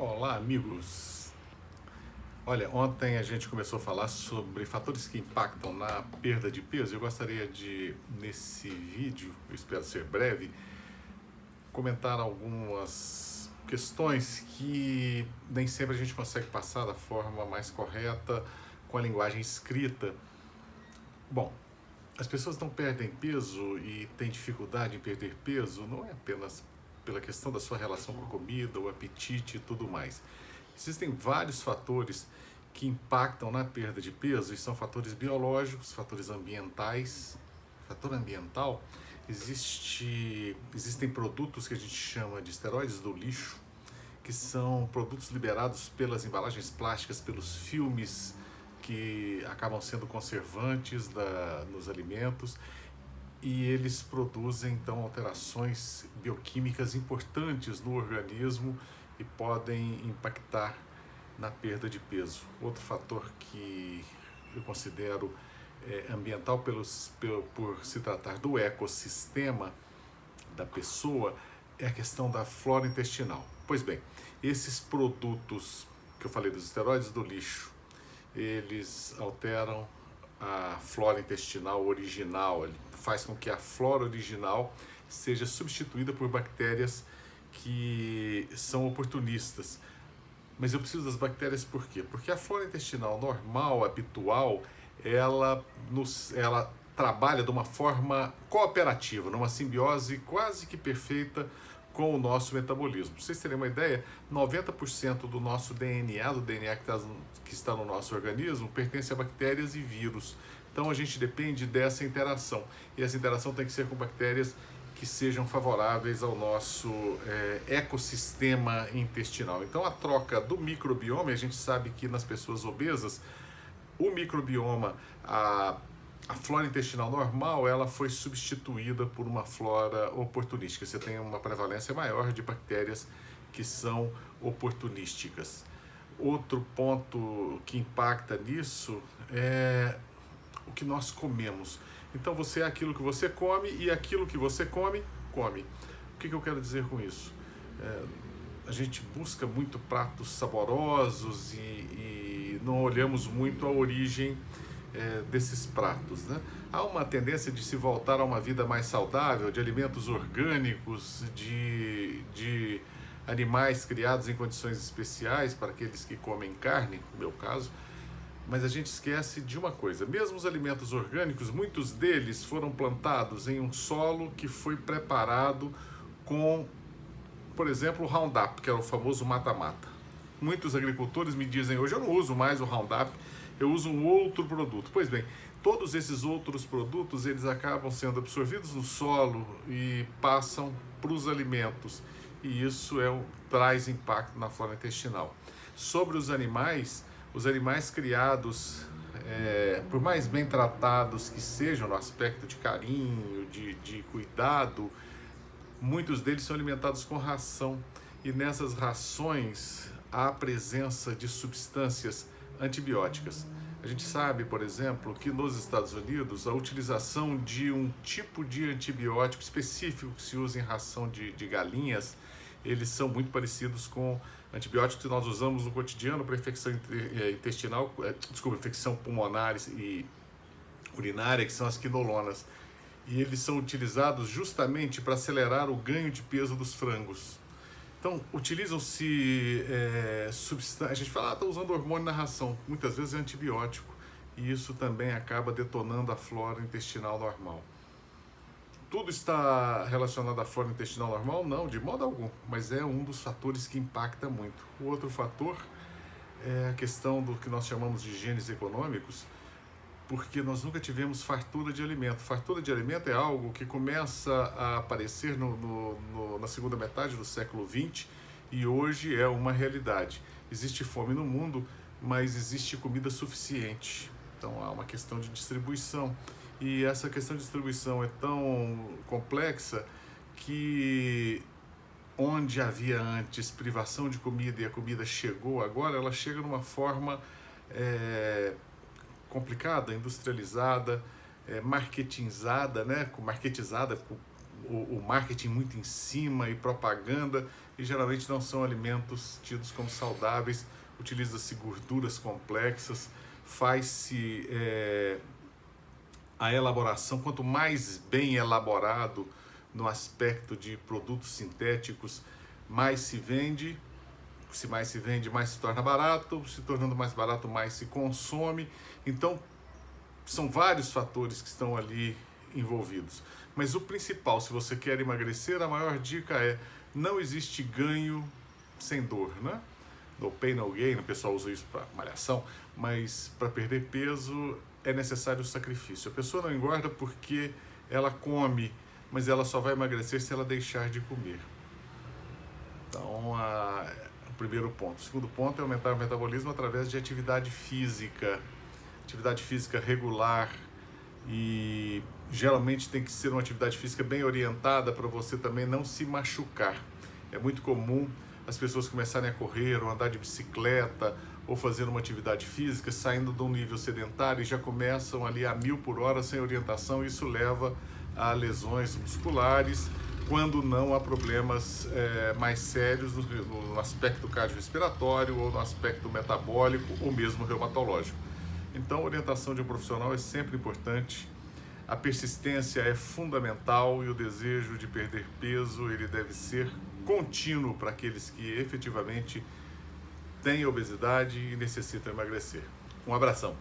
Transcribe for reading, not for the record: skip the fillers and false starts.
Olá, amigos. Olha, ontem a gente começou a falar sobre fatores que impactam na perda de peso. Eu gostaria de, nesse vídeo, eu espero ser breve, comentar algumas questões que nem sempre a gente consegue passar da forma mais correta com a linguagem escrita. Bom, as pessoas não perdem peso e têm dificuldade em perder peso não é apenas pela questão da sua relação com a comida, o apetite e tudo mais. Existem vários fatores que impactam na perda de peso e são fatores biológicos, fatores ambientais. Fator ambiental, existem produtos que a gente chama de esteroides do lixo, que são produtos liberados pelas embalagens plásticas, pelos filmes que acabam sendo conservantes nos alimentos, e eles produzem então alterações bioquímicas importantes no organismo e podem impactar na perda de peso. Outro fator que eu considero ambiental por se tratar do ecossistema da pessoa é a questão da flora intestinal. Pois bem, esses produtos que eu falei dos esteroides do lixo, eles alteram a flora intestinal original, ele faz com que a flora original seja substituída por bactérias que são oportunistas. Mas eu preciso das bactérias por quê? Porque a flora intestinal normal, habitual, ela trabalha de uma forma cooperativa, numa simbiose quase que perfeita com o nosso metabolismo. Para vocês terem uma ideia, 90% do nosso DNA, do DNA que está no nosso organismo, pertence a bactérias e vírus. Então a gente depende dessa interação. E essa interação tem que ser com bactérias que sejam favoráveis ao nosso ecossistema intestinal. Então a troca do microbioma, a gente sabe que nas pessoas obesas, o microbioma, a flora intestinal normal, ela foi substituída por uma flora oportunística. Você tem uma prevalência maior de bactérias que são oportunísticas. Outro ponto que impacta nisso é o que nós comemos. Então você é aquilo que você come e aquilo que você come, come. O que eu quero dizer com isso? A gente busca muito pratos saborosos e não olhamos muito a origem desses pratos, né? Há uma tendência de se voltar a uma vida mais saudável, de alimentos orgânicos, de animais criados em condições especiais para aqueles que comem carne, no meu caso. Mas a gente esquece de uma coisa: mesmo os alimentos orgânicos, muitos deles foram plantados em um solo que foi preparado com, por exemplo, o Roundup, que é o famoso mata-mata. Muitos agricultores me dizem: hoje eu não uso mais o Roundup, eu uso um outro produto. Pois bem, todos esses outros produtos, eles acabam sendo absorvidos no solo e passam para os alimentos. E isso traz impacto na flora intestinal. Sobre os animais criados, por mais bem tratados que sejam no aspecto de carinho, de cuidado, muitos deles são alimentados com ração. E nessas rações há a presença de substâncias antibióticas. A gente sabe, por exemplo, que nos Estados Unidos a utilização de um tipo de antibiótico específico que se usa em ração de galinhas, eles são muito parecidos com antibióticos que nós usamos no cotidiano para infecção intestinal, infecção pulmonar e urinária, que são as quinolonas. E eles são utilizados justamente para acelerar o ganho de peso dos frangos. Então, utilizam-se substâncias. A gente fala, está usando hormônio na ração. Muitas vezes é antibiótico. E isso também acaba detonando a flora intestinal normal. Tudo está relacionado à flora intestinal normal? Não, de modo algum. Mas é um dos fatores que impacta muito. O outro fator é a questão do que nós chamamos de genes econômicos, porque nós nunca tivemos fartura de alimento. Fartura de alimento é algo que começa a aparecer na segunda metade do século XX e hoje é uma realidade. Existe fome no mundo, mas existe comida suficiente. Então há uma questão de distribuição. E essa questão de distribuição é tão complexa que onde havia antes privação de comida e a comida chegou agora, ela chega numa forma complicada, industrializada, marketingizada, né? Marketizada, o marketing muito em cima e propaganda, e geralmente não são alimentos tidos como saudáveis. Utiliza-se gorduras complexas, faz-se a elaboração, quanto mais bem elaborado no aspecto de produtos sintéticos, mais se vende. Se mais se vende, mais se torna barato, se tornando mais barato, mais se consome. Então, são vários fatores que estão ali envolvidos. Mas o principal, se você quer emagrecer, a maior dica é: não existe ganho sem dor, né? No pain, no gain, o pessoal usa isso para malhação, mas para perder peso é necessário o sacrifício. A pessoa não engorda porque ela come, mas ela só vai emagrecer se ela deixar de comer. Então, o primeiro ponto. O segundo ponto é aumentar o metabolismo através de atividade física regular, e geralmente tem que ser uma atividade física bem orientada para você também não se machucar. É muito comum as pessoas começarem a correr ou andar de bicicleta ou fazer uma atividade física saindo de um nível sedentário e já começam ali a 1000 por hora sem orientação. Isso leva a lesões musculares, quando não há problemas mais sérios no aspecto cardiorrespiratório ou no aspecto metabólico ou mesmo reumatológico. Então, a orientação de um profissional é sempre importante. A persistência é fundamental e o desejo de perder peso ele deve ser contínuo para aqueles que efetivamente têm obesidade e necessitam emagrecer. Um abração.